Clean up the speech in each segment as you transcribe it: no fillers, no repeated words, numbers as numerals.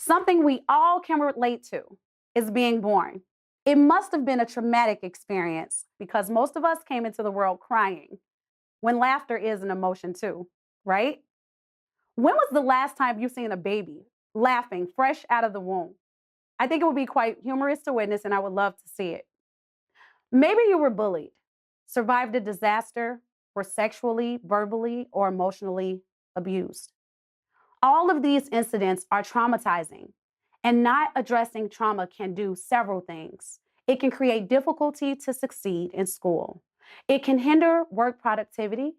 Something we all can relate to is being born. It must have been a traumatic experience because most of us came into the world crying, when laughter is an emotion too, right? When was the last time you seen a baby laughing fresh out of the womb? I think it would be quite humorous to witness, and I would love to see it. Maybe you were bullied, survived a disaster, were sexually, verbally, or emotionally abused. All of these incidents are traumatizing, and not addressing trauma can do several things. It can create difficulty to succeed in school. It can hinder work productivity.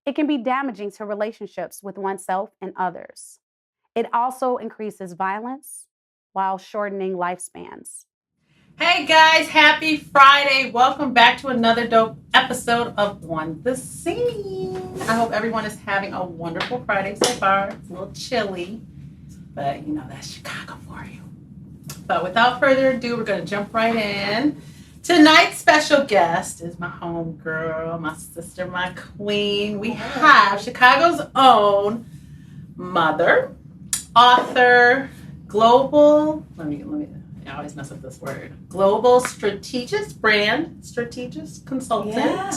It can be damaging to relationships with oneself and others. It also increases violence while shortening lifespans. Hey guys, happy Friday. Welcome back to another dope episode of On the Scene. I hope everyone is having a wonderful Friday so far. It's a little chilly, but you know, that's Chicago for you. But without further ado, we're going to jump right in. Tonight's special guest is my homegirl, my sister, my queen. We have Chicago's own mother, author, global, I always mess up this word. Global strategist, brand strategist consultant. Yeah.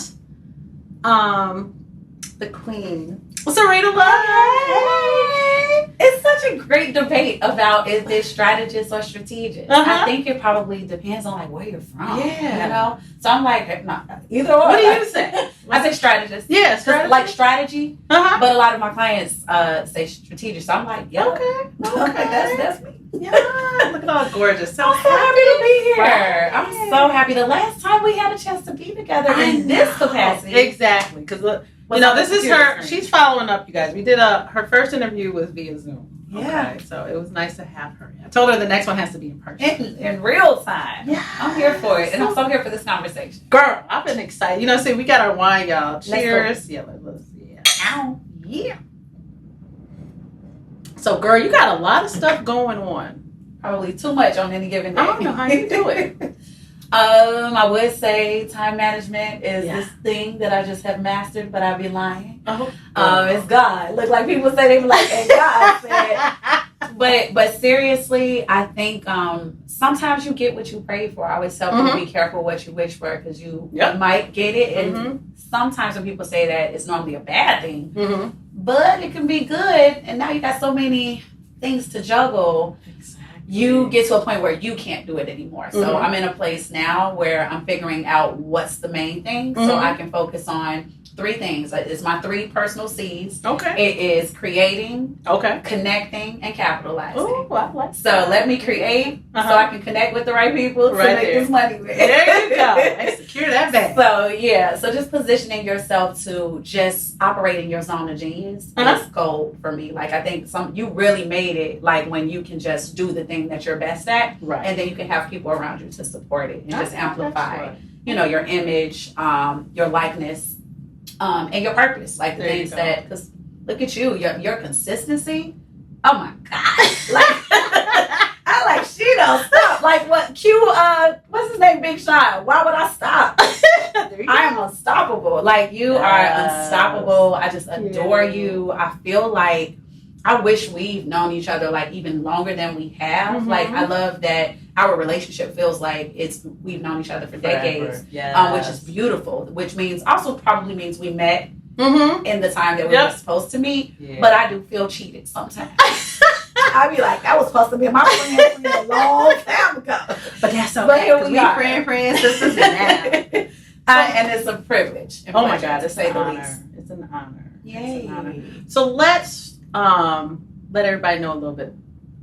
The queen, Serita. Hey. It's such a great debate about is this strategist or strategist. I think it probably depends on like where you're from. Yeah. You know? So I'm like, no, either or. What do you say? I say strategist. Yeah, strategist. Like strategy. But a lot of my clients say strategic. So I'm like, yeah. Okay. That's me. Yeah. Look at all gorgeous. I'm so happy to be here. Right. I'm so happy. The last time we had a chance to be together in this capacity. Exactly. Because you know, this is her. She's following up, you guys. We did her first interview was via Zoom. Yeah. Okay, so it was nice to have her. I told her the next one has to be in person. In real time. Yeah. I'm here for it. And I'm so here for this conversation. Girl, I've been excited. You know, see, we got our wine, y'all. Cheers. Let's Ow. Yeah. So, girl, you got a lot of stuff going on. Probably too much on any given day. I don't know how you do it. I would say time management is Yeah. this thing that I just have mastered, but I'd be lying. Oh. It's God. Look, like people say, they be like, and God said. But seriously, I think sometimes you get what you pray for. I always tell people be careful what you wish for because you might get it. And sometimes when people say that, it's normally a bad thing. But it can be good. And now you got so many things to juggle. You get to a point where you can't do it anymore. So I'm in a place now where I'm figuring out what's the main thing so I can focus on three things. It's my three personal C's. Okay. It is creating, connecting, and capitalizing. Ooh, I like so let me create so I can connect with the right people to make this money. There you go. And secure that bag. So just positioning yourself to just operate in your zone of genius is gold for me. Like I think you really made it like when you can just do the thing that you're best at, and then you can have people around you to support it and just amplify, you know, your image, your likeness, and your purpose. Like the things that, because look at you, your consistency. Oh my God! Like I like she don't stop. Like what? What's his name? Big Sean. Why would I stop? I am unstoppable. Like you are unstoppable. I just adore you. I feel like I wish we've known each other like even longer than we have. Like I love that our relationship feels like we've known each other for decades, which is beautiful. Which probably means we met in the time that we were supposed to meet. Yeah. But I do feel cheated sometimes. I be like, that was supposed to be my friend a long time ago. But that's okay. But we friends, sisters, and and it's a privilege. Oh my God, to say the least. It's an honor. Yay. It's an honor. So let's let everybody know a little bit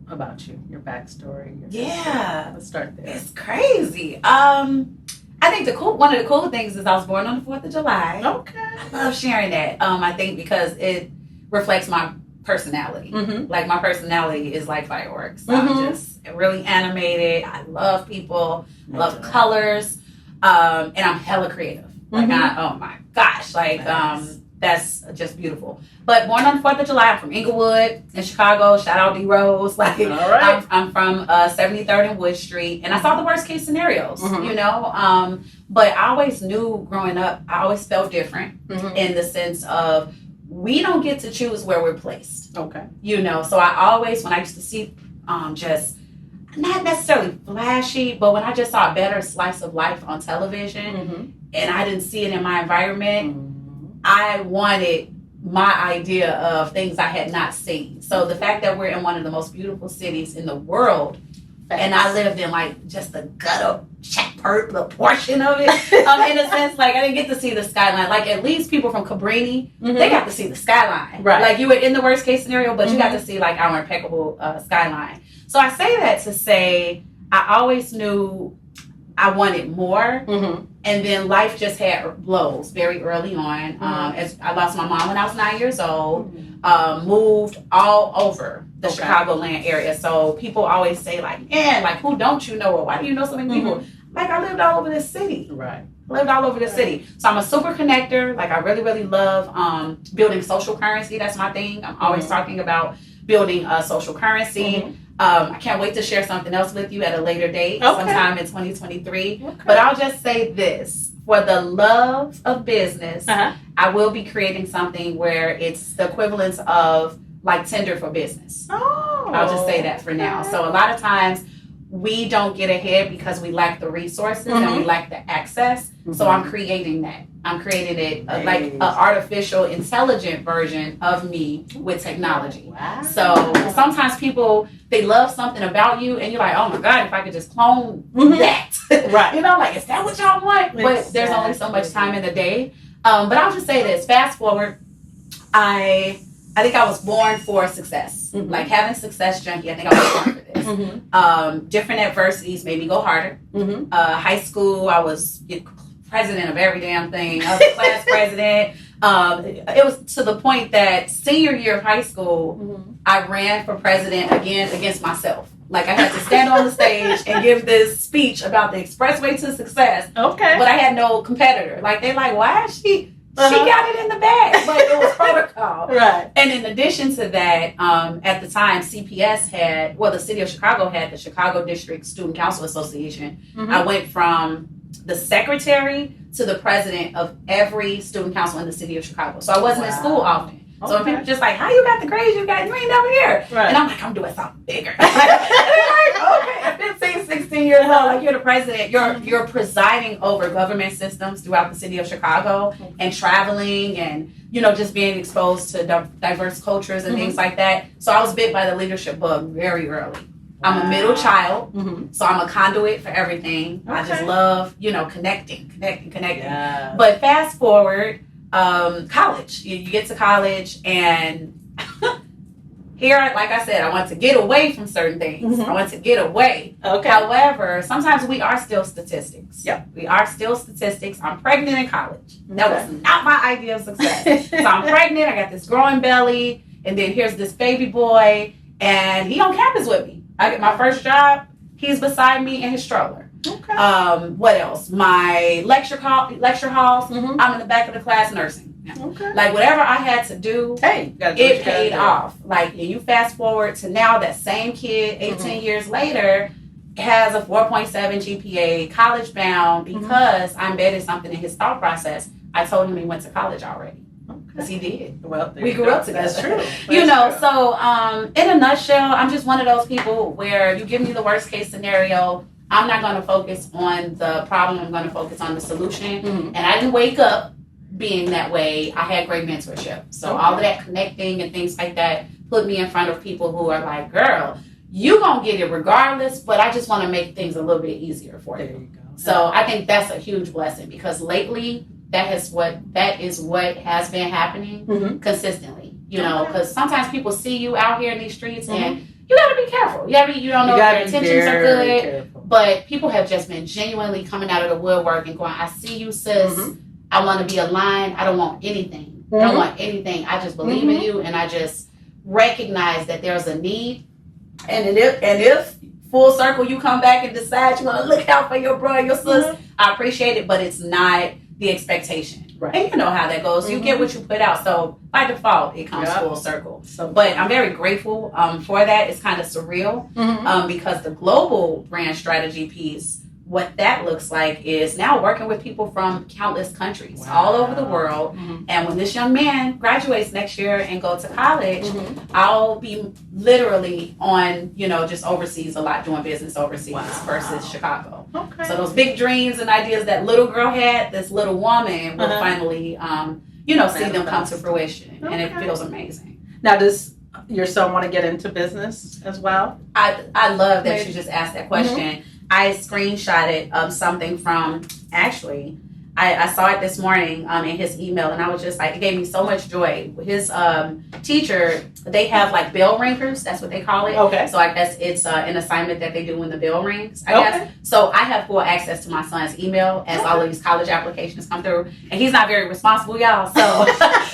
about you, your backstory. Let's start there. It's crazy. I think one of the cool things is I was born on the 4th of July. Okay. I love sharing that. I think because it reflects my personality. Like my personality is like fireworks. I'm just really animated. I love people. I love colors. And I'm hella creative. Like oh my gosh. Like that's just beautiful. But born on the 4th of July, I'm from Inglewood in Chicago. Shout out D Rose. Like I'm from 73rd and Wood Street, and I saw the worst case scenarios. You know, but I always knew growing up. I always felt different in the sense of we don't get to choose where we're placed. Okay. You know, so I always when I used to see just not necessarily flashy, but when I just saw a better slice of life on television and I didn't see it in my environment, I wanted my idea of things I had not seen. So the fact that we're in one of the most beautiful cities in the world, and I lived in like just the gutter little portion of it, in a sense, like I didn't get to see the skyline. Like at least people from Cabrini, they got to see the skyline. Right. Like you were in the worst case scenario, but you got to see like our impeccable skyline. So I say that to say I always knew I wanted more, and then life just had blows very early on. As I lost my mom when I was 9 years old, moved all over the Chicagoland area. So people always say like, man, like who don't you know, or why do you know so many people? Like I lived all over this city. Right. Lived all over the city. So I'm a super connector. Like I really, really love building social currency. That's my thing. I'm always talking about building social currency. I can't wait to share something else with you at a later date, sometime in 2023. But I'll just say this. For the love of business, I will be creating something where it's the equivalence of like Tinder for business. I'll just say that for now. So a lot of times we don't get ahead because we lack the resources and we lack the access. So I'm creating that. I'm creating it like an artificial, intelligent version of me with technology. Wow. So sometimes people, they love something about you and you're like, oh my God, if I could just clone that. Right. You know, like, is that what y'all want? But there's only so much time in the day. But I'll just say this, fast forward, I think I was born for success. Like having success junkie, I think I was born for this. Different adversities made me go harder. High school, I was president of every damn thing. I was the class president. It was to the point that senior year of high school, I ran for president again against myself. Like I had to stand on the stage and give this speech about the expressway to success. Okay. But I had no competitor. Like they're like, why is she? She got it in the bag, but it was protocol. Right. And in addition to that, at the time, CPS had, the city of Chicago had the Chicago District Student Council Association. I went from the secretary to the president of every student council in the city of Chicago. So I wasn't in school often. So when people just like, how you got the grades you got? You ain't never here. Right. And I'm like, I'm doing something bigger. Like, okay, 15, 16 years old, like you're the president. You're presiding over government systems throughout the city of Chicago and traveling and, just being exposed to diverse cultures and things like that. So I was bit by the leadership bug very early. I'm a middle child, so I'm a conduit for everything. I just love, connecting. Yeah. But fast forward, college. You get to college and here, like I said, I want to get away from certain things. I want to get away. Okay. However, sometimes we are still statistics. Yep. We are still statistics. I'm pregnant in college. That was not my idea of success. So I'm pregnant. I got this growing belly. And then here's this baby boy. And he on campus with me. I get my first job. He's beside me in his stroller. Okay. What else? My lecture halls. I'm in the back of the class nursing. Okay. Like whatever I had to do, it paid off. Like you fast forward to now, that same kid, 18 years later, has a 4.7 GPA, college bound, because I embedded something in his thought process. I told him he went to college already. Because he did. Well, we grew up together. That's true. So in a nutshell, I'm just one of those people where you give me the worst case scenario, I'm not going to focus on the problem. I'm going to focus on the solution. And I didn't wake up being that way. I had great mentorship. So all of that connecting and things like that put me in front of people who are like, girl, you going to get it regardless, but I just want to make things a little bit easier for you. There you go. So I think that's a huge blessing because lately, that is what has been happening consistently, because sometimes people see you out here in these streets and you got to be careful. You don't know if your intentions are good, careful. But people have just been genuinely coming out of the woodwork and going, I see you, sis. I want to be aligned. I don't want anything. I don't want anything. I just believe in you and I just recognize that there's a need. And if full circle you come back and decide you want to look out for your bro and your sis, I appreciate it, but it's not the expectation. Right. And you know how that goes. You get what you put out. So by default, it comes full circle. But I'm very grateful for that. It's kind of surreal because the global brand strategy piece what that looks like is now working with people from countless countries all over the world. And when this young man graduates next year and go to college, I'll be literally on, just overseas a lot, doing business overseas versus Chicago. Okay. So those big dreams and ideas that little girl had, this little woman will finally, see them come to fruition. And it feels amazing. Now, does your son want to get into business as well? I love that you just asked that question. I screenshotted something from, actually, I saw it this morning in his email, and I was just like, it gave me so much joy. His teacher, they have like bell ringers. That's what they call it. Okay. So I guess it's an assignment that they do when the bell rings, I guess. So I have full access to my son's email as all of these college applications come through. And he's not very responsible, y'all. So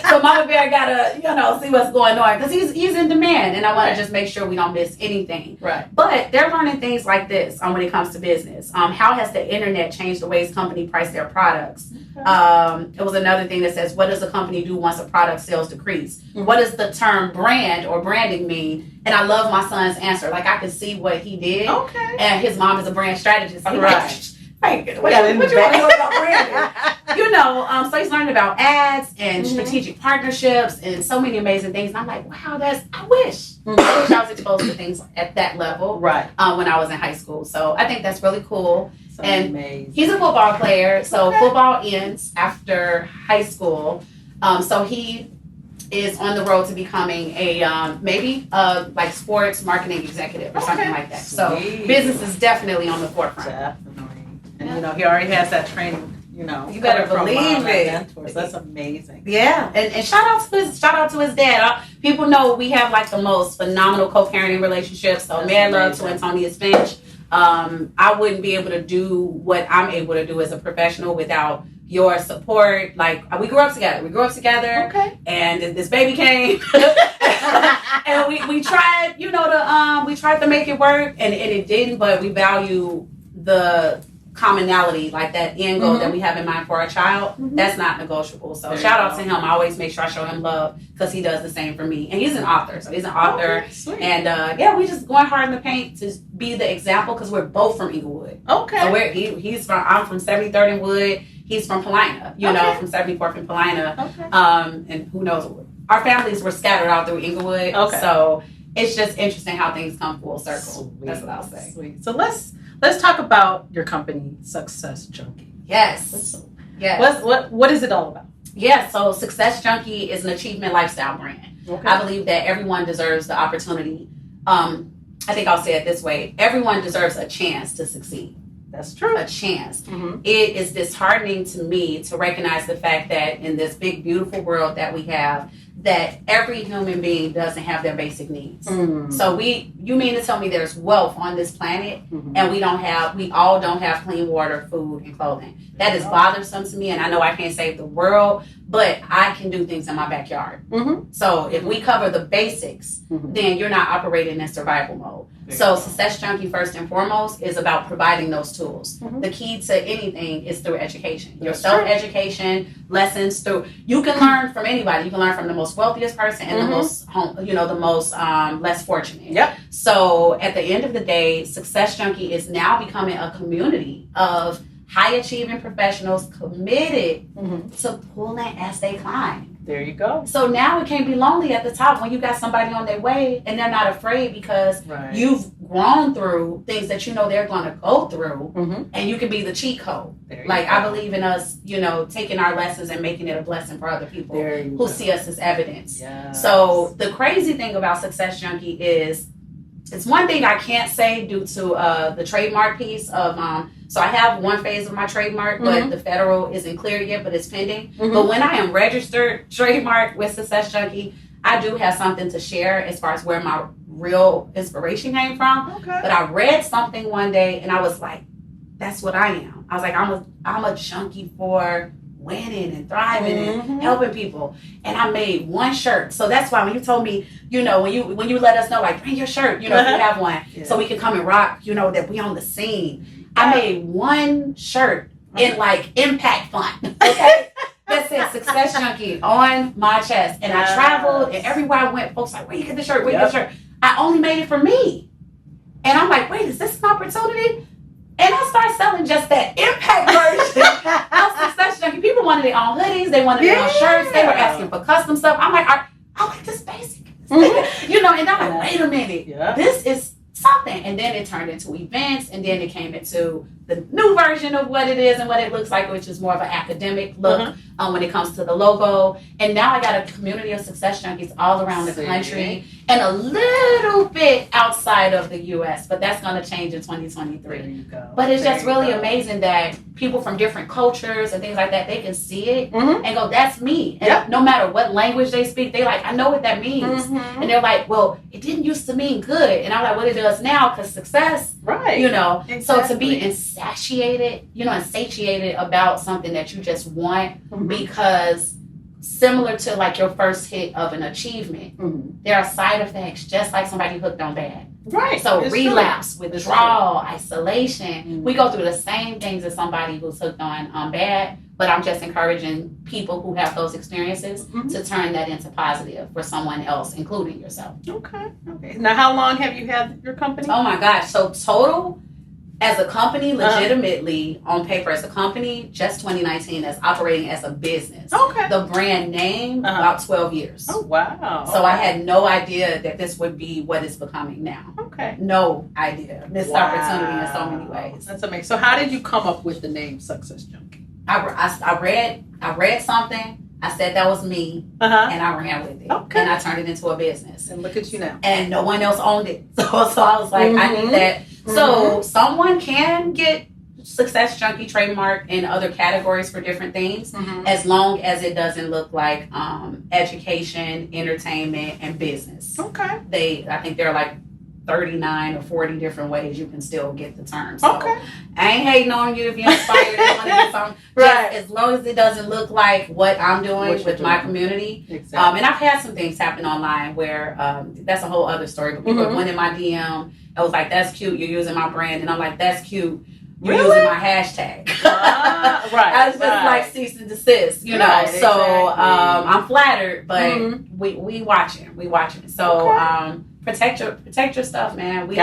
so Mama Bear gotta, see what's going on, because he's in demand, and I want to just make sure we don't miss anything. Right. But they're learning things like this when it comes to business. How has the internet changed the ways companies price their products? It was another thing that says, what does a company do once a product sales decrease? What does the term brand or branding mean? And I love my son's answer. Like, I could see what he did. Okay. And his mom is a brand strategist. So he's Right. what you want to know about branding? So he's learning about ads and strategic partnerships and so many amazing things. And I'm like, wow, I wish I was exposed to things at that level when I was in high school. So I think that's really cool. So and amazing. He's a football player, so football ends after high school. So he is on the road to becoming a maybe like sports marketing executive or something like that. So business is definitely on the forefront. Definitely. And he already has that training. You better believe it. Mentors. That's amazing. Yeah, and shout out to his dad. People know we have like the most phenomenal co-parenting relationship. So mad love to Antonius Finch. I wouldn't be able to do what I'm able to do as a professional without your support. Like, we grew up together. Okay. And this baby came, and we tried, we tried to make it work, and it didn't. But we value the commonality, like that end goal that we have in mind for our child. That's not negotiable. So shout out to him. I always make sure I show him love, because he does the same for me. And he's an author. So he's an author. Sweet. And we just going hard in the paint to be the example, because we're both from Inglewood. Okay. So I'm from 73rd and Wood. He's from Paulina, from 74th and Paulina. Okay. And who knows, our families were scattered out through Inglewood. Okay. So it's just interesting how things come full circle. Sweet. That's what I'll say. Sweet. So let's talk about your company, Success Junkie. Yes. What is it all about? Yeah, so Success Junkie is an achievement lifestyle brand. Okay. I believe that everyone deserves the opportunity. I think I'll say it this way. Everyone deserves a chance to succeed. That's true. A chance. It is disheartening to me to recognize the fact that in this big, beautiful world that we have, that every human being doesn't have their basic needs. So you mean to tell me there's wealth on this planet, and we all don't have clean water, food, and clothing? That is bothersome to me, and I know I can't save the world, but I can do things in my backyard. So if we cover the basics, then you're not operating in survival mode. So Success Junkie, first and foremost, is about providing those tools. The key to anything is through education. Your self-education, lessons through. You can learn from anybody. You can learn from the most wealthiest person and the most less fortunate. Yep. So at the end of the day, Success Junkie is now becoming a community of high achieving professionals committed to pulling as they climb. There you go. So now it can't be lonely at the top when you got somebody on their way and they're not afraid, because you've grown through things that they're going to go through, and you can be the cheat code. I believe in us, taking our lessons and making it a blessing for other people who see us as evidence. Yes. So the crazy thing about Success Junkie is, it's one thing I can't say due to the trademark piece of so I have one phase of my trademark, but the federal isn't clear yet, but it's pending. But when I am registered trademark with Success Junkie, I do have something to share as far as where my real inspiration came from. But I read something one day and I was like, that's what I am. I was like, I'm a junkie for winning and thriving and helping people. And I made one shirt. So that's why when you told me, when you let us know, like, bring your shirt, if you have one, so we can come and rock, that we on the scene. I made one shirt in like impact font, okay? That said Success Junkie on my chest. And I traveled, and everywhere I went, folks like, where you get the shirt? Where you get the shirt? I only made it for me. And I'm like, wait, is this an opportunity? And I started selling just that impact version of Success Junkie. People wanted their own hoodies. They wanted their own shirts. They were asking for custom stuff. I'm like, I like this basic. You know, and I'm like, wait a minute. Yeah. This is something. And then it turned into events. And then it came into the new version of what it is and what it looks like, which is more of an academic look when it comes to the logo. And now I got a community of Success Junkies all around the country and a little bit outside of the U.S., but that's going to change in 2023. There you go. But it's just really amazing that people from different cultures and things like that, they can see it and go, that's me. And no matter what language they speak, they like, I know what that means. And they're like, well, it didn't used to mean good. And I'm like, well, it does now because success, you know. Exactly. So to be insatiated, you know, insatiated about something that you just want because similar to like your first hit of an achievement, there are side effects just like somebody hooked on bad. Right. So it's relapse, withdrawal, isolation. We go through the same things as somebody who's hooked on bad, but I'm just encouraging people who have those experiences to turn that into positive for someone else, including yourself. Okay. Now, how long have you had your company? Oh my gosh. So total as a company, legitimately on paper as a company, just 2019 as operating as a business. Okay. The brand name, about 12 years. Oh, wow. So I had no idea that this would be what it's becoming now. Okay. No idea. Missed opportunity in so many ways. That's amazing. So how did you come up with the name Success Junkie? I read something. I said that was me, and I ran with it. Okay. And I turned it into a business. And look at you now. And no one else owned it. So I was like, I need that. So someone can get Success Junkie trademark in other categories for different things, as long as it doesn't look like education, entertainment, and business. Okay. I think there are like 39 or 40 different ways you can still get the term. So I ain't hating on you if you're inspired and want to get something. Right. As long as it doesn't look like what I'm doing with my community. Exactly. And I've had some things happen online where that's a whole other story. But people went in my DM. I was like, that's cute. You're using my brand. And I'm like, that's cute. You're using my hashtag. I was just like cease and desist, you know. So I'm flattered, but we watching. We watching. So protect your stuff, man. We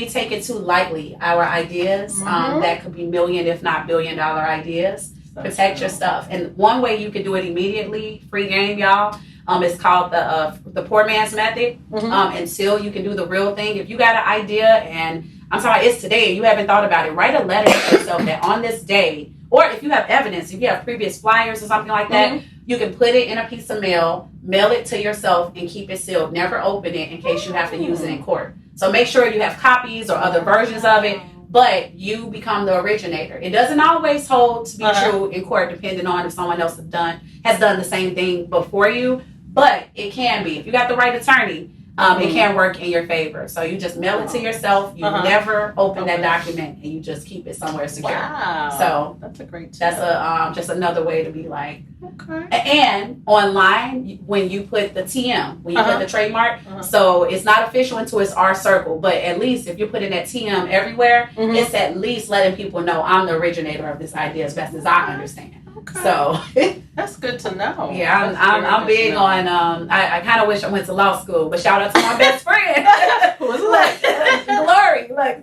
take it too lightly. Our ideas that could be million, if not $1 billion ideas. Protect your stuff. And one way you can do it immediately, free game, y'all. It's called the poor man's method. Until you can do the real thing. If you got an idea and I'm sorry, it's today and you haven't thought about it, write a letter to yourself that on this day, or if you have evidence, if you have previous flyers or something like that, you can put it in a piece of mail it to yourself and keep it sealed. Never open it in case you have to use it in court. So make sure you have copies or other versions of it, but you become the originator. It doesn't always hold to be true in court, depending on if someone else has done the same thing before you, but it can be. If you got the right attorney, it can work in your favor. So you just mail it to yourself. You never open that document, and you just keep it somewhere secure. Wow. So that's a great tip. That's just another way to be like. Okay. And online, when you put the TM, when you put the trademark, so it's not official until it's our circle. But at least if you're putting that TM everywhere, it's at least letting people know I'm the originator of this idea as best as I understand. Okay. So that's good to know. Yeah, I'm big on. I kind of wish I went to law school, but shout out to my best friend,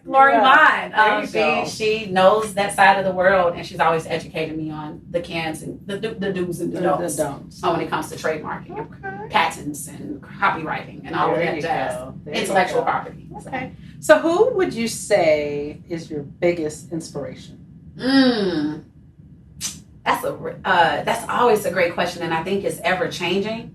Glory Mine. She knows that side of the world, and she's always educating me on the cans and the do's and the don'ts when it comes to trademarking, patents, and copywriting, and all of that jazz. Intellectual property. Okay. So who would you say is your biggest inspiration? That's always a great question, and I think it's ever changing.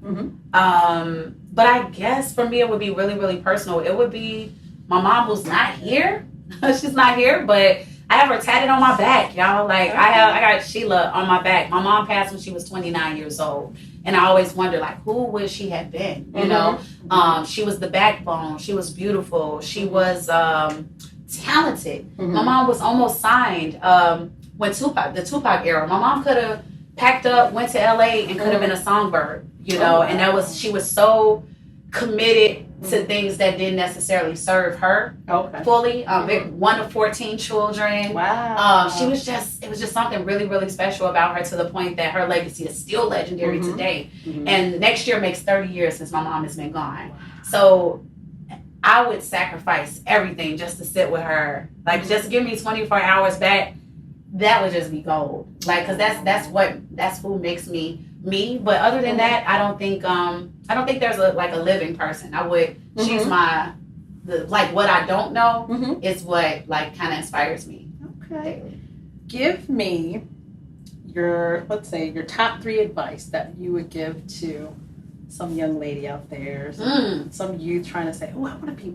But I guess for me, it would be really, really personal. It would be my mom, who's not here. She's not here, but I have her tatted on my back, y'all. Like I got Sheila on my back. My mom passed when she was 29 years old, and I always wonder, like, who would she have been? You know, she was the backbone. She was beautiful. She was talented. My mom was almost signed. When the Tupac era, my mom could have packed up, went to LA, and could have been a songbird, you know, and she was so committed to things that didn't necessarily serve her fully. One of 14 children. Wow. It was just something really, really special about her, to the point that her legacy is still legendary today. And next year makes 30 years since my mom has been gone. So I would sacrifice everything just to sit with her. Like, just give me 24 hours back. That would just be gold. Like, cause that's who makes me me. But other than that, I don't think there's a living person. She's like what I don't know is what like kind of inspires me. Okay. Give me your top 3 advice that you would give to some young lady out there, some youth trying to say, oh, I want to be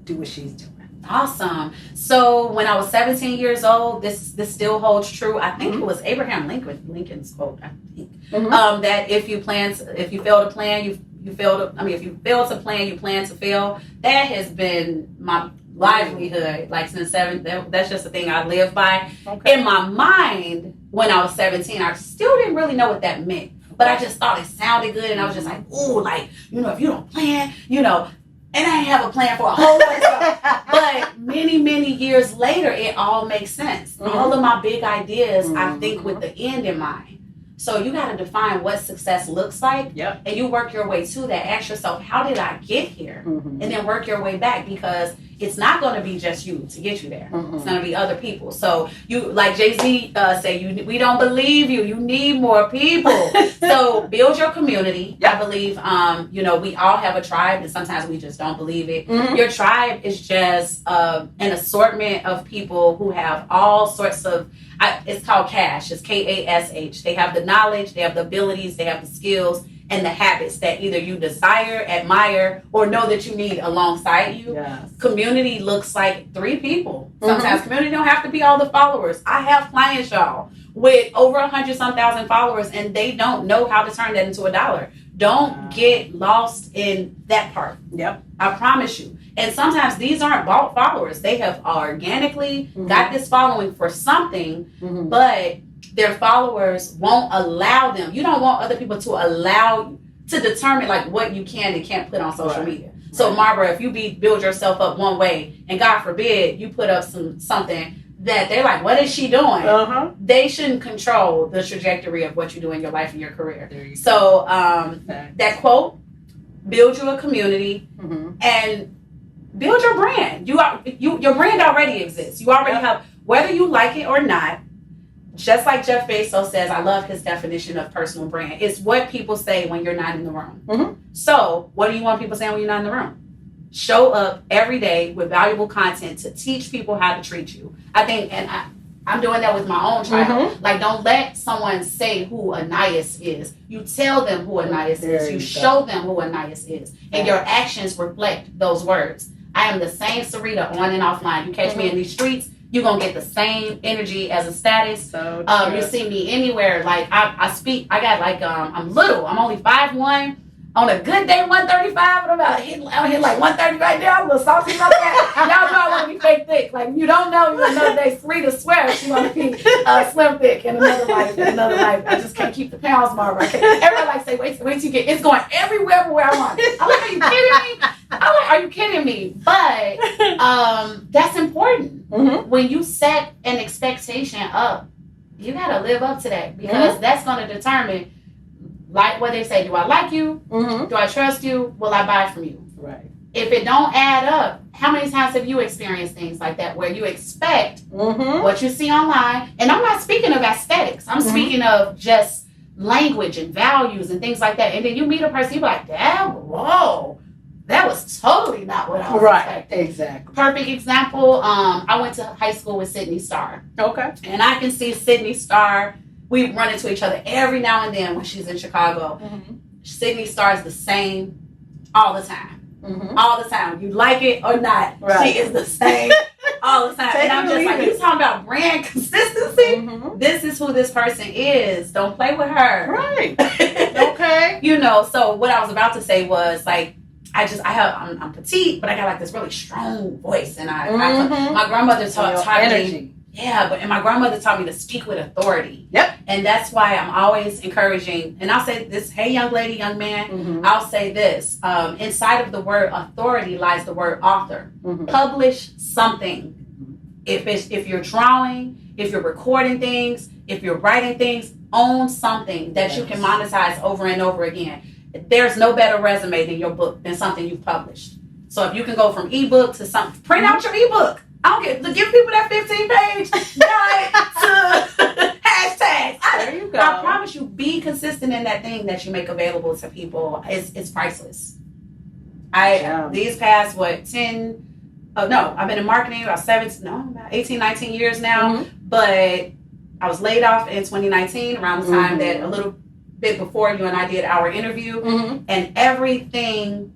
do what she's doing. Awesome. So when I was 17 years old, this still holds true. I think it was Abraham Lincoln's quote. I think that if you fail to plan, you fail to. I mean, if you fail to plan, you plan to fail. That has been my livelihood, like since 7. That's just the thing I live by. Okay. In my mind, when I was 17, I still didn't really know what that meant, but I just thought it sounded good, and I was just like, ooh, like, you know, if you don't plan, you know. And I didn't have a plan for a whole lot of stuff. But many, many years later, it all makes sense. All of my big ideas, I think with the end in mind. So you got to define what success looks like. Yep. And you work your way to that. Ask yourself, how did I get here? And then work your way back, because it's not going to be just you to get you there. It's going to be other people. So you, like Jay-Z say, we don't believe you. You need more people. So build your community. I believe, you know, we all have a tribe, and sometimes we just don't believe it. Your tribe is just an assortment of people who have all sorts of, it's called cash. It's KASH. They have the knowledge, they have the abilities, they have the skills, and the habits that either you desire, admire, or know that you need alongside you. Yes. Community looks like 3 people. Sometimes community don't have to be all the followers. I have clients, y'all, with over 100-some thousand followers, and they don't know how to turn that into $1. Don't get lost in that part. Yep. I promise you. And sometimes these aren't bought followers. They have organically got this following for something, but their followers won't allow them. You don't want other people to allow to determine like what you can and can't put on social media. So Marbara, if you build yourself up one way, and God forbid you put up something that they're like, what is she doing? They shouldn't control the trajectory of what you do in your life and your career. So that quote, build you a community and build your brand. Your brand already exists. You already have, whether you like it or not. Just like Jeff Bezos says, I love his definition of personal brand. It's what people say when you're not in the room. So what do you want people saying when you're not in the room? Show up every day with valuable content to teach people how to treat you. I think, and I'm doing that with my own child. Like, don't let someone say who Anais is. You tell them who Anais is. You show them who Anais is. And your actions reflect those words. I am the same Serita on and offline. You catch me in these streets, you're going to get the same energy as a status. So you see me anywhere. Like, I speak, I got like, I'm little. I'm only 5'1". On a good day, 135, and I'm out here like 130 right now. I'm a little salty about that. Y'all know I want to be fake thick. Like, you don't know, another day, Serita swears she want to be slim thick in another life, I just can't keep the pounds, Marbara. Everybody like say, wait till you get, it's going everywhere where I want it. I'm like, are you kidding me? I'm like, are you kidding me? But that's important. When you set an expectation up, you got to live up to that, because that's going to determine, like what they say, do I like you? Do I trust you? Will I buy from you? Right. If it don't add up, how many times have you experienced things like that where you expect what you see online? And I'm not speaking of aesthetics. I'm speaking of just language and values and things like that. And then you meet a person, you're like, damn, whoa, that was totally not what I was expecting. Exactly. Perfect example, I went to high school with Sydney Starr. Okay. And I can see Sydney Starr. We run into each other every now and then when she's in Chicago. Sydney Starr is the same all the time. All the time. You like it or not, she is the same all the time. And I'm just like, you talking about brand consistency? This is who this person is. Don't play with her. Right. Okay. So what I was about to say was like, I'm petite, but I got like this really strong voice. And my grandmother taught me. Yeah, and my grandmother taught me to speak with authority. Yep. And that's why I'm always encouraging, and I'll say this, hey, young lady, young man, I'll say this. Inside of the word authority lies the word author. Publish something. If you're drawing, if you're recording things, if you're writing things, own something that you can monetize over and over again. There's no better resume than your book, than something you've published. So if you can go from ebook to something, print out your ebook. I don't get to give people that 15-page guide to hashtags. There you go. I promise you, be consistent in that thing that you make available to people. It's priceless. These past 10. Oh no, I've been in marketing about 18, 19 years now. But I was laid off in 2019 around the time that a little bit before you and I did our interview, and everything,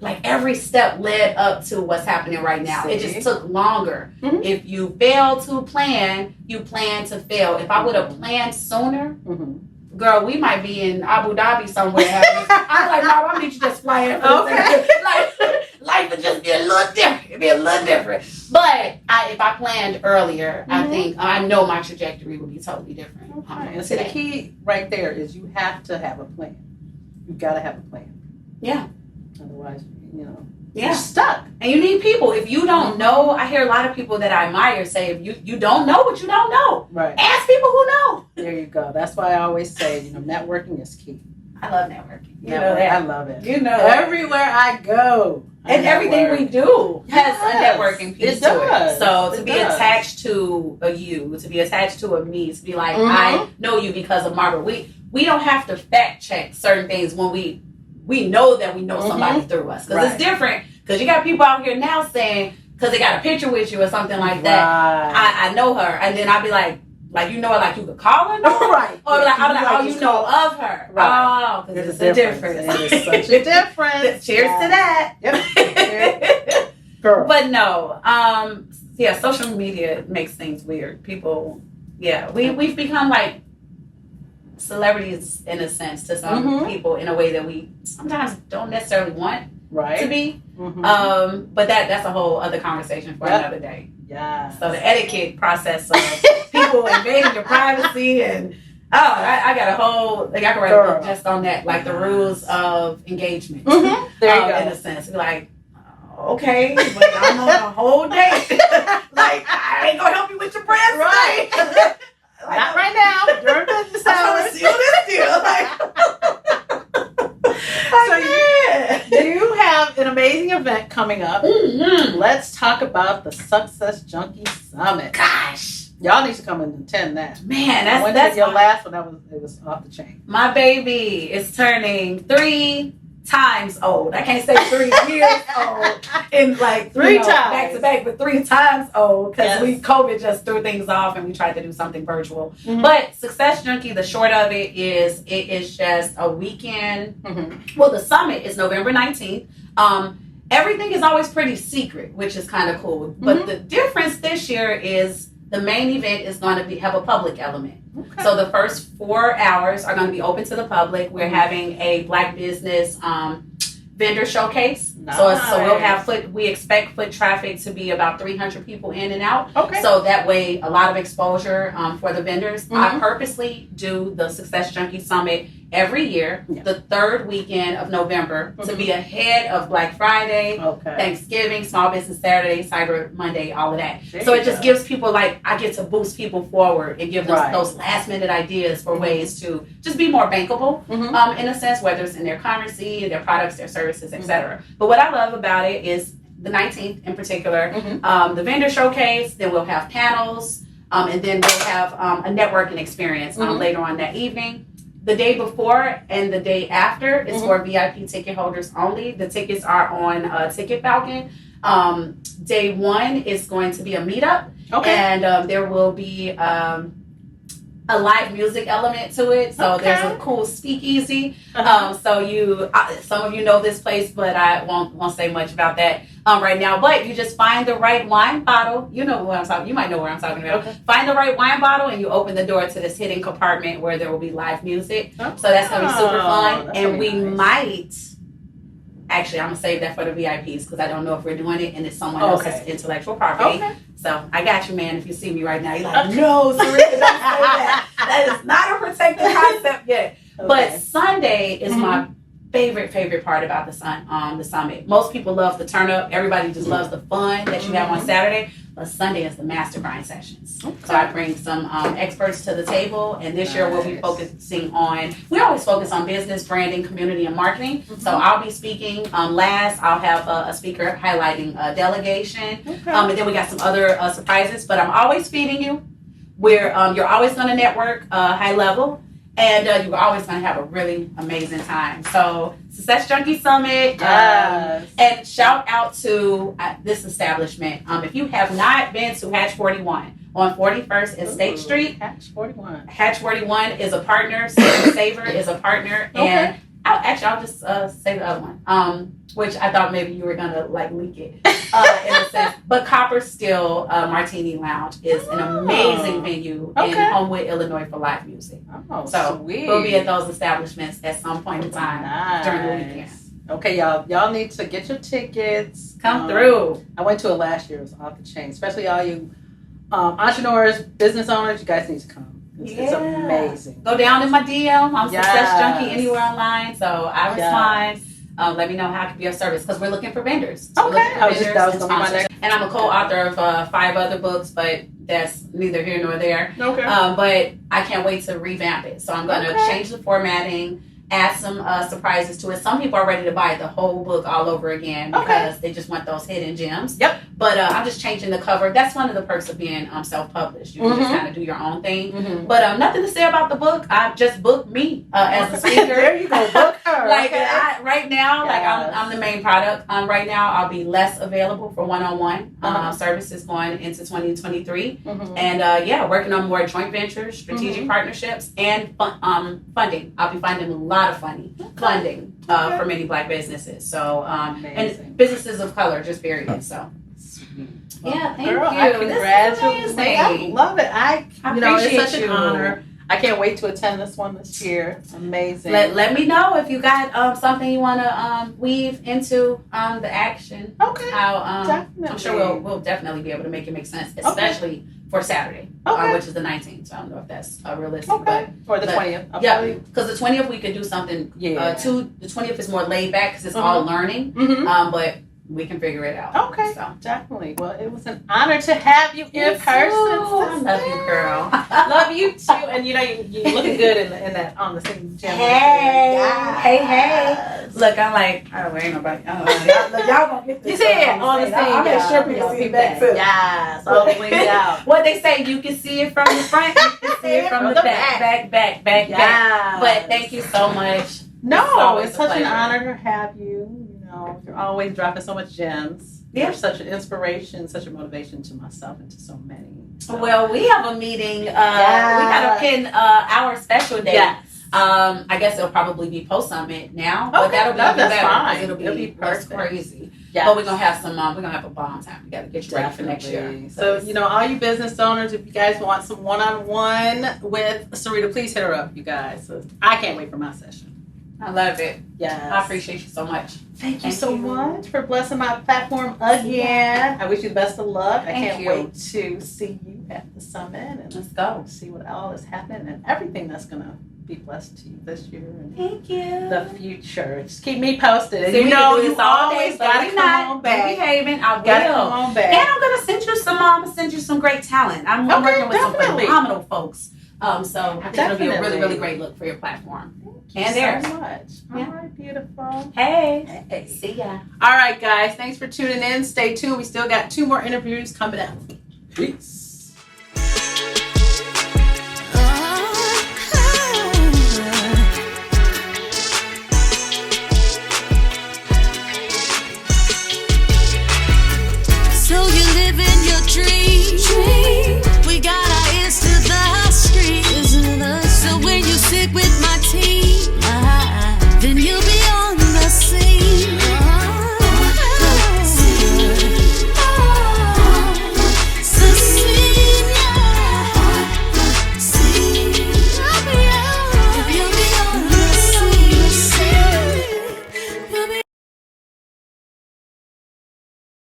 like every step led up to what's happening right now. It just took longer. If you fail to plan, you plan to fail. If I would have planned sooner, girl, we might be in Abu Dhabi somewhere. I'm like, no, why don't you just fly in? Okay. Life would just be a little different. It'd be a little different. But if I planned earlier, I think I know my trajectory would be totally different. Okay. And so the key right there is you have to have a plan. You've got to have a plan. Yeah. Otherwise, you're stuck. And you need people. If you don't know, I hear a lot of people that I admire say, if you don't know what you don't know, right? Ask people who know. There you go. That's why I always say, networking is key. I love networking. You know that. I love it. Everywhere I go. And everything we do has a networking piece to it. So to be attached to a you, to be attached to a me, to be like, I know you because of Margaret. We don't have to fact check certain things when we know that we know somebody through us. Because it's different. Because you got people out here now saying, because they got a picture with you or something like that, I know her. And then I'll be like you know her, like you could call her? No? Right. Or I'll be like, oh, you know of her. Right. Oh, because it's a difference. It is such a difference. Cheers to that. Yep. Girl. But no, social media makes things weird. People, we've become like celebrities in a sense to some people in a way that we sometimes don't necessarily want to be. But that's a whole other conversation for another day. Yeah. So the etiquette process of people invading your privacy and I got a whole I can write a book just on that, like the rules of engagement. There you go. In a sense, be like, okay, but I'm on a whole day. Like I ain't gonna help you with your prayers, right? Like, not right now. During business hours. Seal this deal. You have an amazing event coming up. Let's talk about the Success Junkie Summit. Gosh, y'all need to come and attend that. Man, that's your last one. It was off the chain. My baby is turning 3 times old. I can't say 3 years old in like 3 times back to back, but 3 times old because COVID just threw things off and we tried to do something virtual. But Success Junkie, the short of it is just a weekend. Well, the summit is November 19th. Everything is always pretty secret, which is kind of cool. But the difference this year is the main event is going to have a public element. Okay. So the first 4 hours are going to be open to the public. We're having a Black business vendor showcase. Nice. So we'll have we expect foot traffic to be about 300 people in and out. Okay. So that way, a lot of exposure for the vendors. I purposely do the Success Junkie Summit every year, the 3rd weekend of November, to be ahead of Black Friday, Thanksgiving, Small Business Saturday, Cyber Monday, all of that. So it just gives people, like, I get to boost people forward and give them those last minute ideas for ways to just be more bankable, in a sense, whether it's in their currency, their products, their services, etc. But what I love about it is the 19th in particular, the vendor showcase, then we'll have panels, and then we'll have a networking experience later on that evening. The day before and the day after is for VIP ticket holders only. The tickets are on Ticket Falcon. Day 1 is going to be a meetup. And there will be a live music element to it. So there's a cool speakeasy. So some of you know this place, but I won't say much about that right now. But you just find the right wine bottle. You know what I'm talking. You might know what I'm talking about. Find the right wine bottle, and you open the door to this hidden compartment where there will be live music. So that's gonna be super fun. And we might. Actually, I'm gonna save that for the VIPs because I don't know if we're doing it and it's someone else's intellectual property. So I got you, man. If you see me right now, you're like, no, Serita, don't say that. That is not a protected concept yet. But Sunday is my favorite part about the summit. Most people love the turn up. Everybody just loves the fun that you have on Saturday. But Sunday is the mastermind sessions. Okay. So I bring some experts to the table, and this year we'll be focusing on. We always focus on business, branding, community, and marketing. Mm-hmm. So I'll be speaking last. I'll have a speaker highlighting delegation, and then we got some other surprises. But I'm always feeding you. Where you're always going to network high level, and you're always going to have a really amazing time. So, Success Junkie Summit. Yes. And shout out to this establishment. If you have not been to Hatch 41 on 41st and State Street, Hatch 41. Hatch 41 is a partner. Saver is a partner. Okay. And I'll just say the other one, which I thought maybe you were going to like leak it in a sense. But Copper Still Martini Lounge is an amazing venue in Homewood, Illinois for live music. Oh, so sweet. We'll be at those establishments at some point in time during the weekend. Okay, y'all need to get your tickets. Come through. I went to it last year. It was off the chain. Especially all you entrepreneurs, business owners, you guys need to come. It's amazing. Go down in my DM. I'm Success Junkie anywhere online, so I respond. Let me know how I can be of service because we're looking for vendors. And I'm a co-author of 5 other books, but that's neither here nor there. Okay. But I can't wait to revamp it. So I'm going to change the formatting, add some surprises to it. Some people are ready to buy the whole book all over again because they just want those hidden gems. Yep. But I'm just changing the cover. That's one of the perks of being self-published. You can just kind of do your own thing. But nothing to say about the book. I just booked me as a speaker. There you go. Book her. Right now, I'm the main product. Right now, I'll be less available for one-on-one services going into 2023. And working on more joint ventures, strategic partnerships, and funding. I'll be finding a lot of funding for many Black businesses. So and businesses of color, just period. So. Yeah, thank you. Congratulations. I love it. I appreciate it's such an honor. I can't wait to attend this one this year. It's amazing. Let me know if you got something you want to weave into the action. Okay. Definitely. I'm sure we'll definitely be able to make it make sense, especially for Saturday, which is the 19th. So I don't know if that's realistic. Okay. Or the 20th. Yeah, because the 20th we could do something. The 20th is more laid back because it's all learning. But we can figure it out. Okay, so. Definitely. Well, it was an honor to have you in person. I love you, girl. Love you too. And you looking good in that on the same gym. Hey. Look, I'm like, ain't nobody. Y'all gonna get this. You see it on the scene. I'm sure people see back too. Yes, all the way down. What they say, you can see it from the front, you can see it from the back. Yeah. But thank you so much. No, it's such an honor to have you. You're always dropping so much gems. You're such an inspiration, such a motivation to myself and to so many. So. Well, we have a meeting. We got to pin our special date. Yes. I guess it'll probably be post summit now, but that'll be better. Fine. It'll be perfect. Crazy. Yes. But we're gonna have some. We're gonna have a bomb time. We got to get you ready for next year. So all you business owners, if you guys want some one-on-one with Serita, please hit her up, you guys. So I can't wait for my session. I love it. Yes. I appreciate you so much. Thank you so much for blessing my platform again. I wish you the best of luck. I can't wait to see you at the summit and let's go see what all is happening and everything that's gonna be blessed to you this year and thank you. The future. Just keep me posted. So you always gotta come on back. Behaving. I will. Come on back. And I'm gonna send you some great talent. I'm working with some phenomenal folks. So I think it'll be a really, really great look for your platform. Thank you so much. All right, beautiful. Hey. See ya. All right, guys. Thanks for tuning in. Stay tuned. We still got 2 more interviews coming up. Peace.